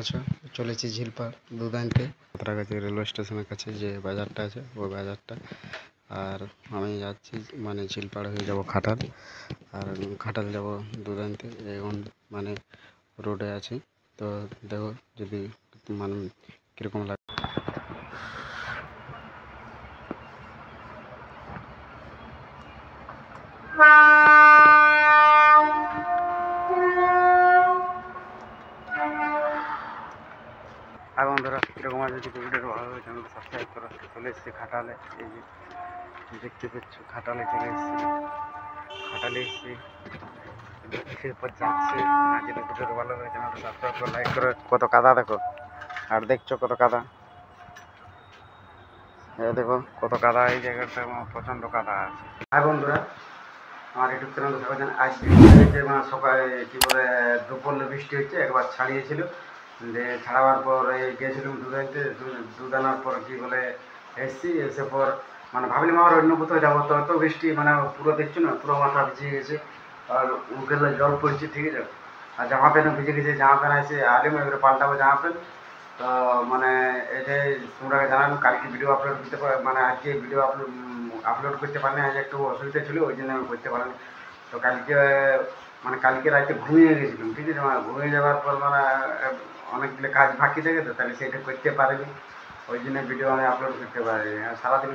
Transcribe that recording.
আছো? চলেছি ঝিলপাড় দুধ আনতে, সাঁতরাগাছি রেলওয়ে স্টেশনের কাছে যে বাজারটা আছে ওই বাজারটা। আর আমি যাচ্ছি মানে ঝিলপাড় হয়ে যাব খাটাল, আর খাটাল যাব দুধ আনতে। এখন মানে রোডে আছি, তো দেখো যদি মানে কীরকম লাগে। আর বন্ধুরা কীরকম আছে, যদি ভিডিওটা ভালো লাগে চ্যানেলটা সাবস্ক্রাইব করো। চলে এসেছি খাটালে, এই যে দেখতে পাচ্ছ খাটালে চলে এসেছি। খাটালে এসেছি, এরপর যাচ্ছি। আর যদি ভিডিওটা ভালো লাগে চ্যানেলটা সাবস্ক্রাইব করো, লাইক করো। কত কাদা দেখো, আর দেখছো কত কাদা, দেখো কত কাদা। এই জায়গাটা প্রচণ্ড কাদা আছে। আর বন্ধুরা আমার ইউটিউব চ্যানেল সবাই আজ যে সকালে কী বলে দুপুর বৃষ্টি হচ্ছে, একবার ছাড়িয়েছিল, যে ছাড়াবার পর গিয়েছিলাম দুধ আনতে। দুধ আনার পর কী বলে এসছি, এসে পর মানে ভাবলাম আমার অন্য কোথাও যাবো, তো এত বৃষ্টি মানে পুরো দেখছো না, পুরো মাথা ভিজে গেছে, আর মুখে জল পড়ছে, ঠিক আছে। আর জামা প্যান্টও ভিজে গেছে, জামা প্যান্ট আছে আলিম, এবারে পাল্টাবো জামা প্যান্ট। তো মানে এটাই তোমরা জানাবো, কালকে ভিডিও আপলোড করতে মানে আজকে ভিডিও আপলোড করতে পারিনি, আজ একটু অসুবিধা ছিল, ওই জন্য আমি করতে পারিনি। তো কালকে মানে কালকে রাতে ঘুমিয়ে গেছিলাম, ঠিক আছে। মানে ঘুমিয়ে যাওয়ার পর মানে অনেকগুলো কাজ বাকি থাকে, তো তাহলে সেটা করতে পারিনি, ওই জন্য ভিডিও আমি আপলোড করতে পারিনি। সারাদিন